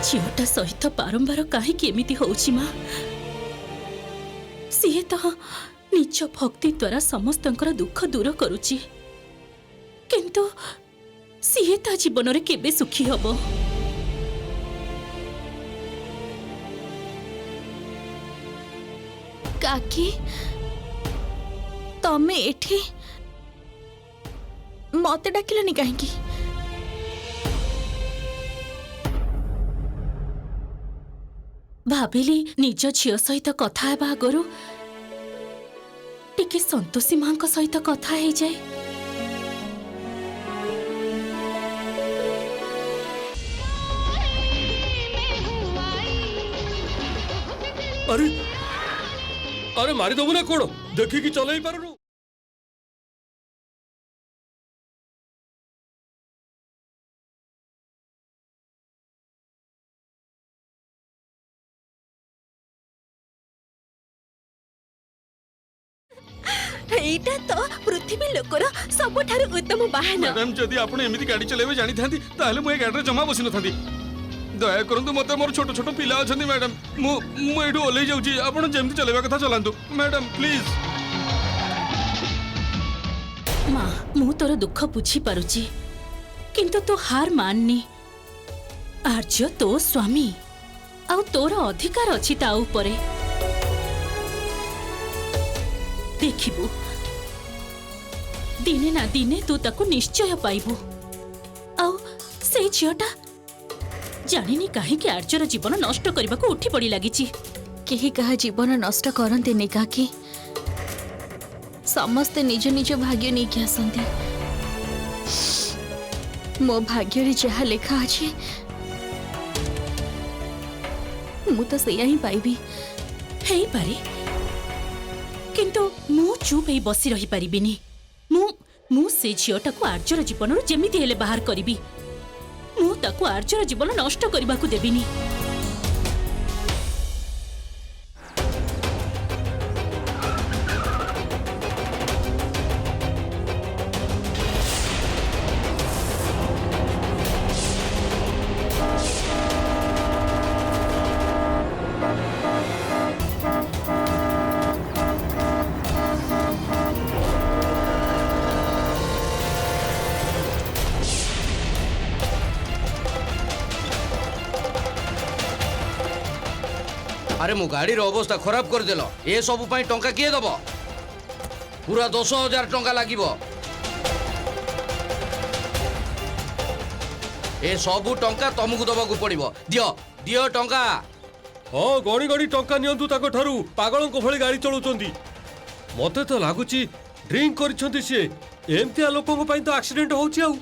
Zeta सहित बारंबार कहीं एमती होउछि माँ? सी तो निज भक्ति द्वारा समस्तंकर दुख दूर करुछि, किंतु सी ता जीवन रे केबे सुखी हबो? काकी तमे एठी मते डाकिलनी काहेकी? भाविली निज झियो सहित कथा हेबा आगरु टिके संतोषी मां सहित कथा हे जाए। अरे अरे मारी दबु ना कोण देखिकी चलई पारुनु। एटा तो पृथ्वी लोकर सबठारु उत्तम वाहन। मैडम जदि आपण एमिति गाड़ी चलेबे जानि थांती ताहले मु ए गाड़ी रे जमा बसिन थांती। दया करंतु मते मोर छोट छोट पिला अछंती मैडम, मु एडू ओलै जाउची, आपण जेमति चलेबा कथा चलांतु मैडम प्लीज। माँ मु तोर दुख बुझी पारुची, किंतु तो हार माननी। आर्य तो स्वामी आ तोर अधिकार अछि ता उपरे। देखिबु दिने ना दिने तू ताकू निश्चय पाइबु। आउ से झियोटा जानिनी काहे कि आर्यर जीवन नष्ट करबा को उठी पड़ी लागिची। केही कहा जीवन नष्ट करते नहीं काकी, समस्ते निज निज भाग्य नहीं कि आसंती। मो भाग्य रे जहा लेखा अछि मु तो सेया ही पाइबी। हेई पारे, किंतु मु चुप ही बसी रही पारिबिनी। मु से झियोटा को आर्यर जीवन जेमिति हेले बाहर करिबी। मु ताकू आर्यर जीवन नष्ट करबा को देबिनी। अरे मो गाड़ी रो अवस्था खराब कर देलो। ए सब पई टंका किए दबो? पूरा 10,000 टंका लागिबो। ए सब टंका तुमको दबा को पड़िबो। दियो दियो टंका। हाँ गणी गणी टंका नियंतु ताको ठारू पागलों को भली गाड़ी चलाउचंदी। मते तो लागुची ड्रिंक करिसंती से एमतिया लोकों को पई तो एक्सीडेंट होउची। आउ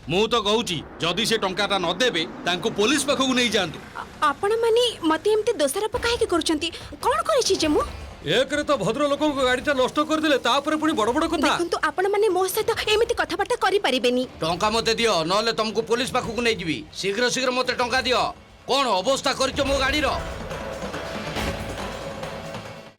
मु तो कहूची जदि से टंकाटा न देबे तांको पुलिस पाखकु नै जांतु। आपण माने मते एमते दोसराप काहे के करचंती? कोन करिछि जे मु? एक रे तो भद्र लोकों को गाड़ीटा नष्ट कर देले, तापरे पुनी बड़ बड़ कथा। देखंतु आपण माने मो सहित एमिति कथाबार्ता करि परिबेनी। टंका मते दियो नले तुमको पुलिस पाखकु नै जिबी। शीघ्र शीघ्र मते टंका दियो। कोन अवस्था करिचो मो गाड़ी रो?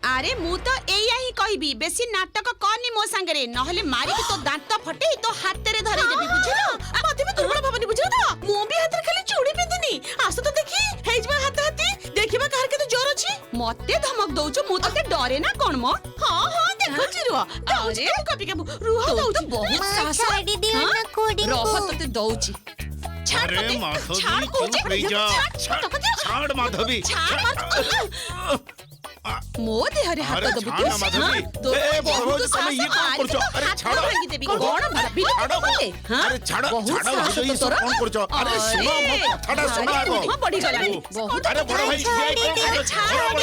अरे मु तो एया ही कहबी, बेसी नाटक करनी मो संगरे, नहले मारी के तो दांत फटे तो हाथ रे धरै देबी। बुझिलो? मते भी दुर्बल भवनी। बुझिलो तो मु भी हाथ रे खाली चूड़ी पिंदिनी। आस तो देखी हेजबा हाथ हाथी देखिबा कहर के तो जोर अछि। मते धमक दउचो, मु तते डरे ना कोन मो? हां हां देखछि रुआ दउछि कपी के रुआ दउछि। बहुत सासा आईडी दिया ना कोडी रह तते दउछि। छाड़ मते छाड़ को छाड़ माधवी मो देहरे हाथ दबु तू ए बहुत समय ये कौन करछो? अरे छाड़ो कोन भाबी बोले? हां अरे छाड़ो छाड़ो ये सब कौन करछो? अरे सुनो मो कथाटा सुनो आगो। हां बड़ी गलानी बहुत। अरे बड़ भाई छाड़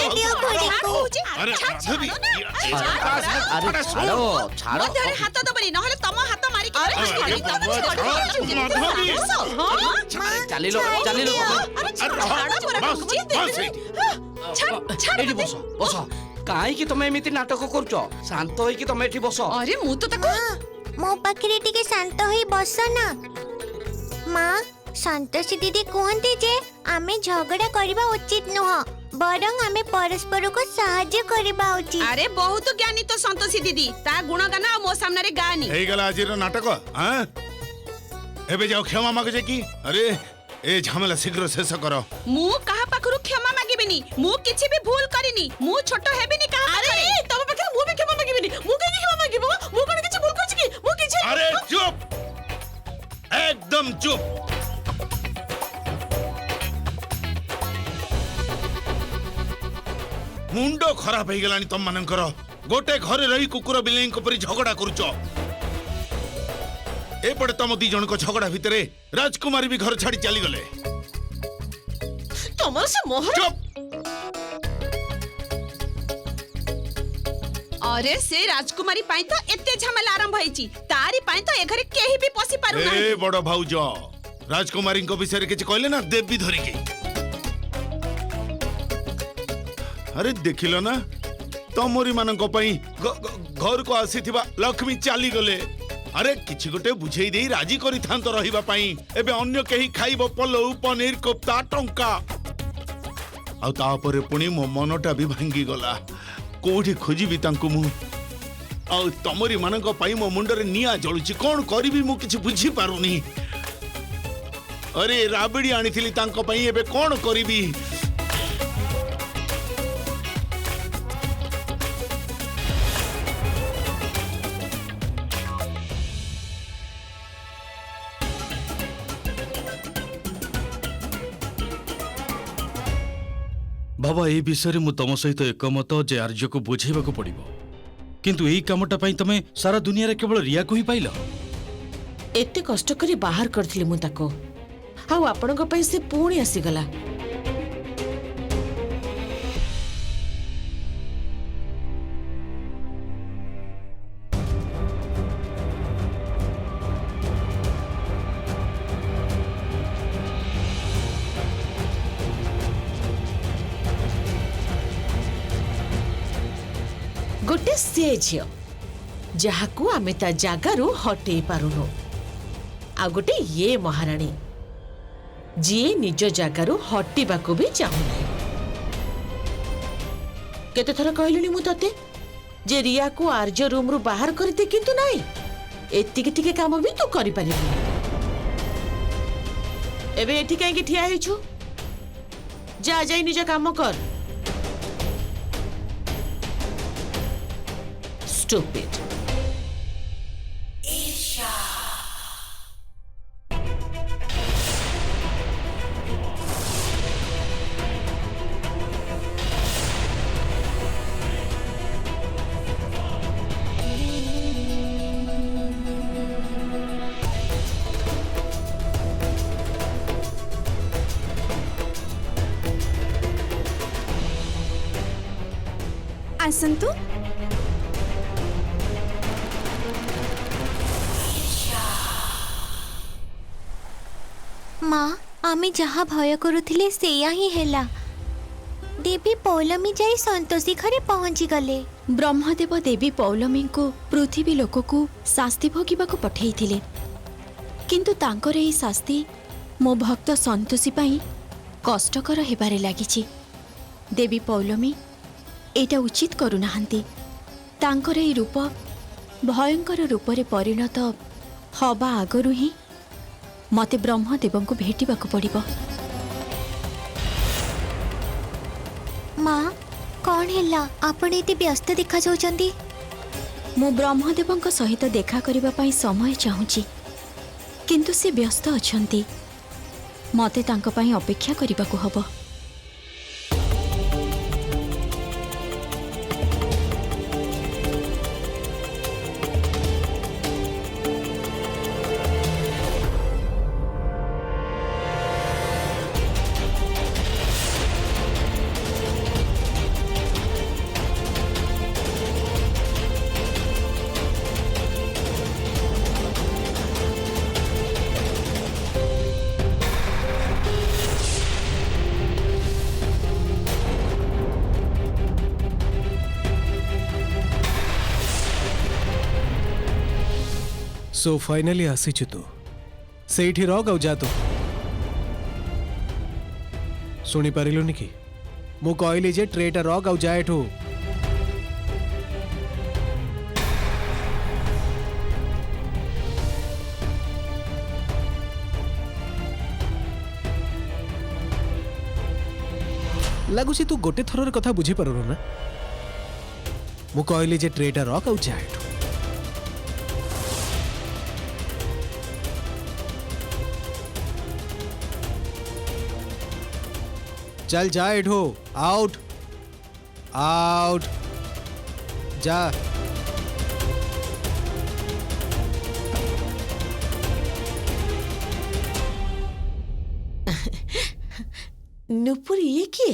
दियो कोडी। अरे माधवी अरे छाड़ो छाड़ो मो देहरे हाथ दबनी नहले तम हाथ मारी के। अरे माधवी चली लो चली लो। अरे छाड़ो पर कहूची छाड़ एठी बसो बसो। काहे कि तमे एमिति नाटक करछो? शांत होई कि तमे एठी बसो। अरे मु तो तको मो पाखरे टिके शांत होई बस ना। मां संतोषी दीदी कहते जे आमे झगड़ा करबा उचित नुह बरं आमे परस्पर को सहाय्य करबा उचित। अरे बहुत ज्ञानी तो संतोषी दीदी ता गुणगान आ मो सामने रे गानी हेई गला आजिर नाटक हां एबे जाओ क्षमा मागे की। अरे ए झमेला शीघ्र शेष करो। मु कहा पाखरु क्षमा मागिबिनी मु किछि भी भूल करिनी मु छोटो हेबिनी कहा अरे तब पाखरे मु भी क्षमा मागिबिनी मु कहि क्षमा मागिबो मु कोन किछि भूल करछि की मु किछि अरे चुप एकदम चुप। मुंडो खराब हो गलानी तुम मानकर गोटे घरे रही कुकुर बिलेई परी झगड़ा करुच। एपटे तुम दी जन को झगड़ा भितरे राजकुमारी भी घर छाड़ी चली गले। तमर से मोहर चुप। अरे से राजकुमारी पाई तो एते झमेला आरंभ होईची तारी पाई तो ए घरे केही भी पसी पारु ना। ए बड़ भाउज राजकुमारी को विषय किछि कहले ना देवी धरी के। अरे देखिल ना तमरी मानक पई घर को आसीथिबा लक्ष्मी चाली गले। अरे किछि गोटे बुझेई देई राजी करि थांत रहिबा पई एबे अन्य केही खाइबो पलौ पनीर कोफ्ता टंका आ तापरे पुणी मो मनटा भी भांगी गला कोठी खोजिबी तांकु मु आ तमरी मानक पई मो मुंडरे निया जळुची कोन करबी मु किछि बुझी पारुनी। अरे राबड़ी आनिथिली तांको पई एबे कोन करबी। बाबा ए विषय मु तम सहित एकमत जे आर्य को बुझेबा को पड़िबो किंतु एई कामटा पई तमे सारा दुनिया रे केवल रिया को ही पाइलो। एते कष्ट करी बाहर करथिली मु ताको आ आपणक पई से पुणी आसी गला। गोटे से झियो जहाकू आमे ता जागारू हटे पारुनो आ गोटे ये महारानी जी निज जागारू हटिबाकू भी चाहू नहीं। केते थर कहलिनी मु तते जे रिया को आर्य रूम रु बाहर करते किंतु नाही एतिके टिके काम भी तू करि परिबी। एबे एठी काहे कि ठिया हेछु जा जाई निज काम कर। Stupid. आसंतु माँ आमे जहाँ भय करुथिले सेया ही हेला। देवी पौलमी जाई संतोषी घरे पहुंची गले। ब्रह्मदेव देवी पौलमी को पृथ्वी लोक को शास्ति भोगिबाकू पठेइथिले किंतु तांकर एही शास्ति मो भक्त संतोषी पाई कष्टकर हेबारे लागिछि। देवी पौलमी एटा उचित करुनाहांती। तांकर एही रूप भयंकर रूपरे परिणत हवा आगरु ही मते ब्रह्मदेव को भेटिबाकू पड़िबो। माँ कौन हेला आपण एते व्यस्त देखा जाउचंदी। मु ब्रह्मदेव सहित देखा करिबा पाई समय चाहूची किंतु से व्यस्त अछंती मते तांको पाई अपेक्षा करिबाकू हबो। सो फाइनली आसीचु तू सेठी रह गौ जा तू शुणी पारिलुनि कि मु कहली जे ट्रेटा रक आउ जाए एठू लगुची तू गोटे थरर कथा बुझी पारुनु ना मु कहली जे ट्रेटा रक आउ जाए एठू चल जा एठो आउट आउट जा नुपुर ये किए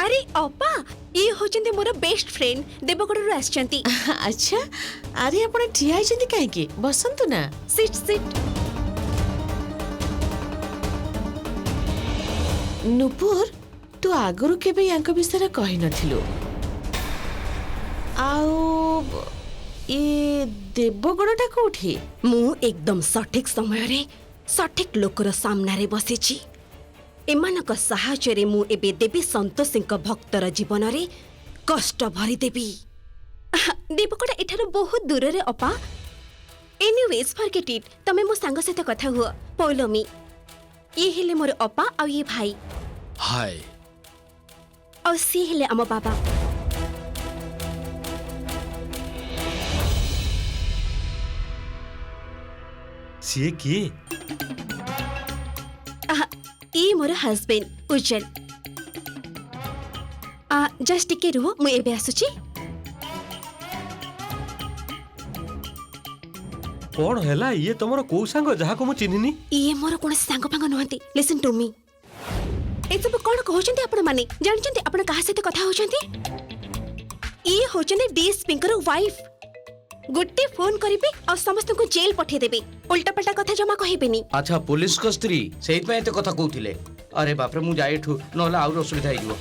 अरे अपा ये होचंती मोर बेस्ट फ्रेंड देवगढ़ आछंती अच्छा अरे आपण ठिया आइछंती काहे की बसंतु ना सिट सिट नुपुर तू आगरु केबे यांक विषय कहि नथिलु आउ ये देवगणटा कोठी मु एकदम सठिक समय रे सठिक लोकर सामना रे बसिछि एमानक साहाय्य मु एबे देवी संतोषीक भक्तर जीवन रे कष्ट भरी देवी देवगढ़ एठार बहुत दूर रे अपा एनीवेज फॉरगेट इट तमे मो सांग सहित कथा हुआ पौलमी ये हेले मोर अपा आ ये भाई हाय और सी हेले आम बाबा ସିଏ କିଏ ये मोर हस्बैंड उज्जवल जस्ट टिके रुह मु एबे आसुची କଣ ହେଲା ଇଏ ତମର କୋଉ ସାଙ୍ଗ ଯାହାକୁ ମୁଁ ଚିହ୍ନିନି ये मोर कोन सांग फांग नहंती लिसन टू मी ए सब कोन कहउचंती आपण माने जानचंती आपण काहा सहित कथा होचंती ये होचंती डीएसपी कर वाइफ गोटे फोन करिबे और समस्त को जेल पठे देबे उल्टा पल्टा कथा जमा कहिबेनी अच्छा पुलिस को स्त्री सेहि पे एते कथा कहउथिले अरे बाप रे मु जाय एठू नहला आउर असुविधा हेइजो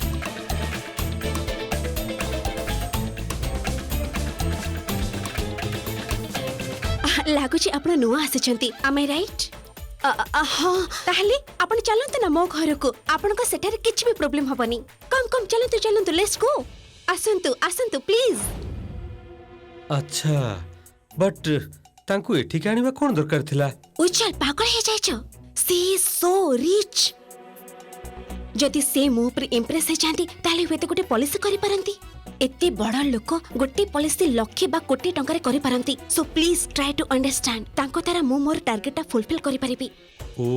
लागुची आपण नुआ आसेचंती am I right हां ताहले आपण चलंत ना मो घर को आपण को सेठारे किछ भी प्रॉब्लम हबनी कम कम चलंतु लेट्स गो आसंतु प्लीज अच्छा बट तांकु एठी आनिबा कोन दरकार थिला उज्जवल पागल हे जाइछो सी सो रिच जदि से मो पर इंप्रेस हे जांती ताले हेते गोटे पॉलिसी करि पारंती एते बड़ लोक गोटे पॉलिसी लक्षे बा कोटी टंका करि पारंती so please try to understand तांको तारा मो मोर टार्गेट फुलफिल करि परिबी ओ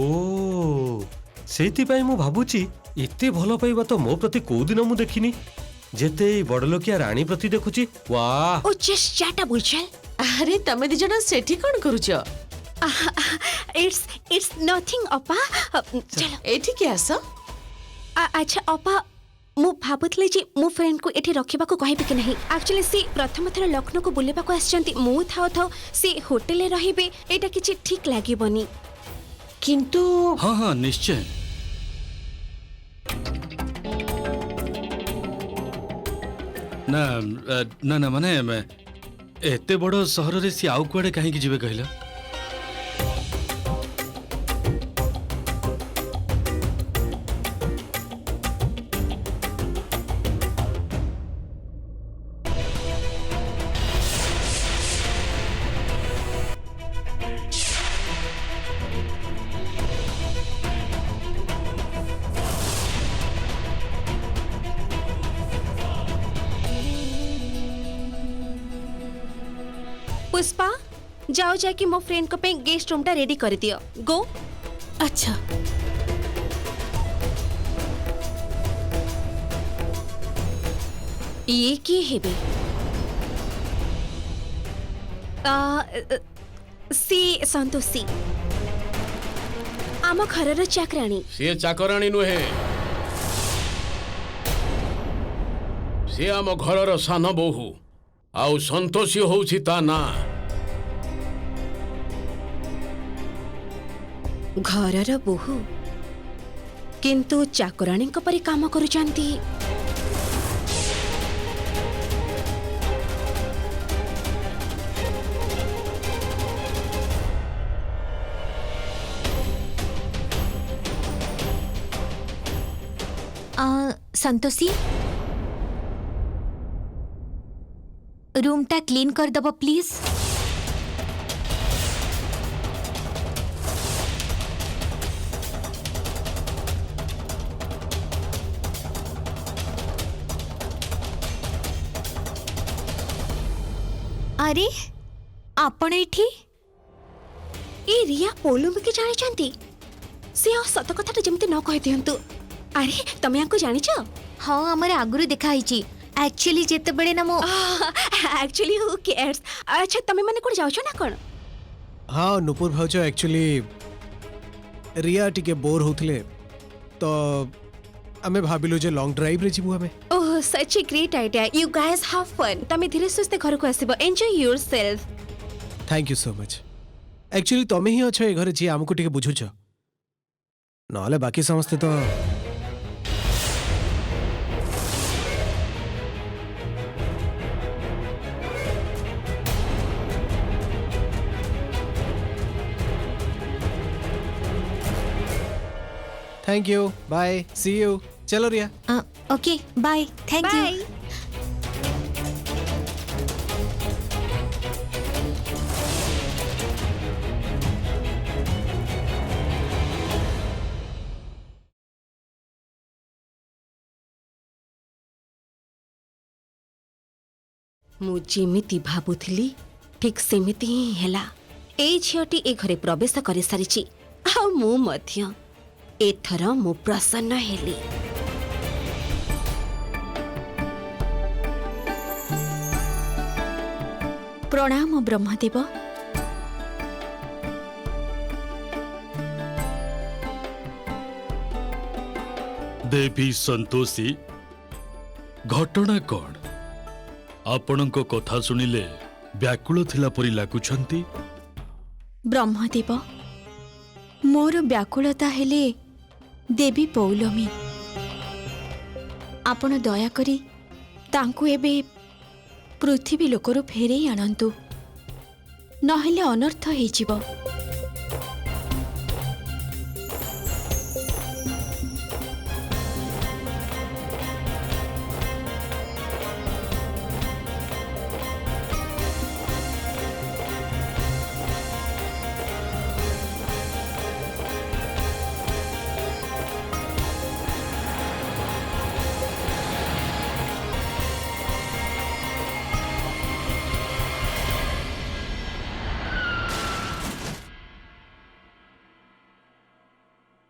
सेति पई मु भाबुची एते भलो पाइबा तो मो प्रति को दिन मु देखिनी जेते बड़ लोकिया रानी प्रति देखुची वाह ओ जस्ट चाटा बुझल अरे तमे दि जण सेठी कोन करूछ इट्स नथिंग अपा चलो एठी के आस अच्छा अपा मु भाबुतले जे मो फ्रेंड को एठी रखिबा को कहबे कि नहीं एक्चुअली सी प्रथम थर लखनऊ को बुलेबा को आछंती मु थाओ सी होटल रे रहिबे एटा किछि ठीक लागिबनी किंतु हाँ हाँ निश्चय ना ना ना माने एते बड़ सहर रे सी आउ कुआडे काहे कि जिवे कहला पुष्पा जाओ जाके मो फ्रेंड को पे गेस्ट रूम टा रेडी कर दियो गो अच्छा ये की हेबे सी संतोषी आम घरर चाकराणी सी चाकराणी नुहे सी आम घरर सान बोहू आउ संतोषी होउछि ता ना घरर बोहू किंतु चाकराणी परी काम करुचंती संतोषी रूमटा क्लीन कर दब प्लीज। अरे आपण एठी ए रिया पौलमी के जानी से सत कथा जमती न कहि दियंतु। अरे तमे याको जानि छ? हाँ हमर आगुरु देखा हिची एक्चुअली जेते बड़े ना मो एक्चुअली हु केयर्स। अच्छा तमे माने कोड जाउ छ ना कोन? हाँ नुपुर भाउज एक्चुअली रिया टिके बोर होथले तो आमे भाबिलु जे लॉन्ग ड्राइव रे जिबु हमें। Oh such a great idea. You guys have fun. तमे धीरे सुस्ते घर को आसीबो। Enjoy yourself. Thank you so much. Actually तमे ही अछ ए घर जे हमको टिके बुझुछ नहले बाकी समस्ते तो thank you bye see you. चलो Riya. Okay bye thank you. मु जेमिति भाबुथिली ठीक सेमिति ही हैला। ए झियोटी ए घरे प्रवेश करे सारिछि आ मु मध्य एथर मु प्रसन्न हेली। प्रणाम ब्रह्मदेव। देवी संतोषी घटना कौन? आपणको कथा सुनिले व्याकुल थिला परी लागुछंती। ब्रह्मदेव मोर व्याकुलता हेले देवी पौलमी। आपण दया करी तांकु एबे पृथ्वी लोकरु फेरे आणंतु नहेले अनर्थ हेजिबो।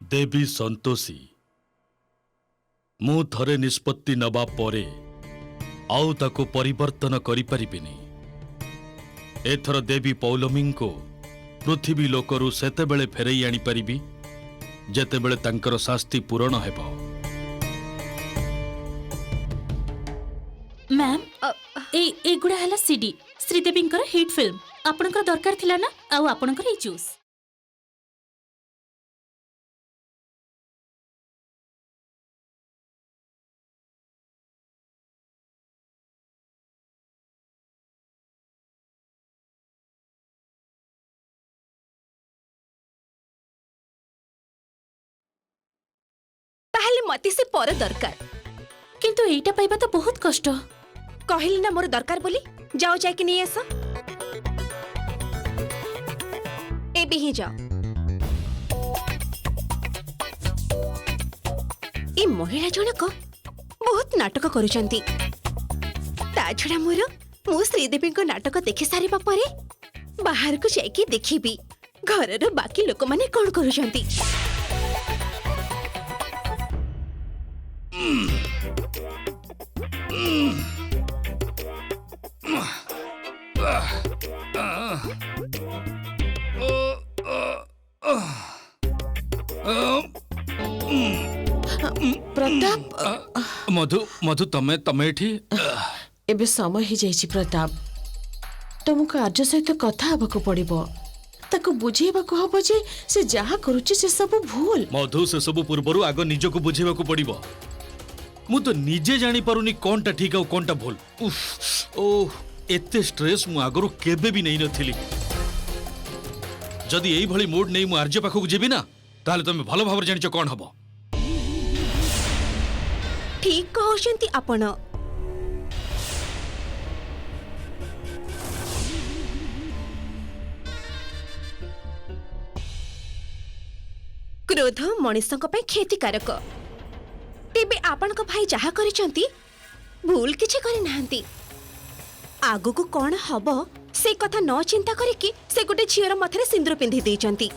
देवी संतोषी मु थरे निष्पत्ति नबा परे आउ ताको परिवर्तन करि परिबिनी। एथर देवी पौलमी को पृथ्वी लोकरु सेतेबेले फेरई आनी परिबी जेतेबेले तांकर शास्ति पूरण हेबो। मैम ए गुड़ा हला सीडी श्रीदेवींकर हिट फिल्म आपनकर दरकार थिला ना आउ आपनकर ए जूस। ताहले मती से पर दरकार किंतु एटा पाइबा तो बहुत कष्ट। कहली ना मोर दरकार बोली जाओ जाय कि नहीं आसा। एबे ही जाओ। ए महिला जनक बहुत नाटक करूचंती। ता छड़ा मोर मु श्रीदेवी को नाटक देखि सारिबा परे बाहर को जाय कि देखिबी घरर बाकी लोक माने कोन करूचंती। प्रताप मधु मधु तमे तमे एठी एबे समय ही जाइछि प्रताप तुमको आर्य सहित कथा हबको पड़िबो ताको बुझेबाको हबो जे से जहा करूछि से सब भूल। मधु से सब पूर्वरु आगो निजको बुझेबाको पड़िबो। मु तो निजे जानी पारुनी कोनटा ठीक आ कोनटा भूल। उफ ओह एते स्ट्रेस मु आगरो केबे भी नहीं नथिली। जदि एई भली मूड नहीं मु आर्य पाखो जेबी ना ताले तमे भलो भाबर जानिचो कोन हबो। ठीक कहउछंती आपण। क्रोध मनुष्यक ପାଇଁ କ୍ଷତିକାରକ। ତେବେ ଆପଣଙ୍କ ଭାଇ ଯାହା କରିଛନ୍ତି ଭୁଲ କିଛି କରିନାହାନ୍ତି। ଆଗକୁ କ'ଣ ହବ ସେ କଥା ନ ଚିନ୍ତା କରିକି ସେ ଗୋଟେ ଝିଅର ମଥାରେ ସିନ୍ଦୁର ପିନ୍ଧି ଦେଇଛନ୍ତି।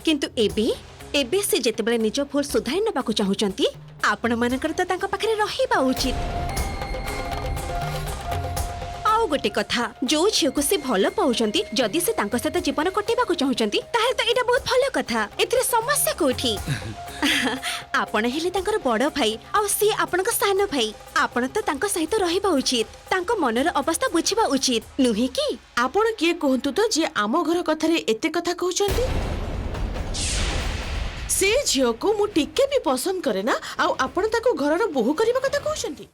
କିନ୍ତୁ ଏବେ ସେ ଯେତେବେଳେ ନିଜ ଭୁଲ ସୁଧାରି ନେବାକୁ ଚାହୁଁଛନ୍ତି ଆପଣମାନଙ୍କର ତ ତାଙ୍କ ପାଖରେ ରହିବା ଉଚିତ। ଆଉ ଗୋଟେ କଥା, ଯୋଉ ଝିଅକୁ ସେ ଭଲ ପାଉଛନ୍ତି ଯଦି ସେ ତାଙ୍କ ସହିତ ଜୀବନ କଟେଇବାକୁ ଚାହୁଁଛନ୍ତି ତାହେଲେ ତ ଏଇଟା ବହୁତ ଭଲ କଥା। ଏଥିରେ ସମସ୍ୟା କୋଉଠି? ଆପଣ ହେଲେ ତାଙ୍କର ବଡ଼ ଭାଇ ଆଉ ସିଏ ଆପଣଙ୍କ ସାନ ଭାଇ। ଆପଣ ତ ତାଙ୍କ ସହିତ ରହିବା ଉଚିତ, ତାଙ୍କ ମନର ଅବସ୍ଥା ବୁଝିବା ଉଚିତ, ନୁହେଁ କି? ଆପଣ କିଏ କୁହନ୍ତୁ ତ ଯିଏ ଆମ ଘର କଥାରେ ଏତେ କଥା କହୁଛନ୍ତି? ସେ ଝିଅକୁ ମୁଁ ଟିକେ ବି ପସନ୍ଦ କରେ ନା, ଆଉ ଆପଣ ତାକୁ ଘରର ବୋହୂ କରିବା କଥା କହୁଛନ୍ତି?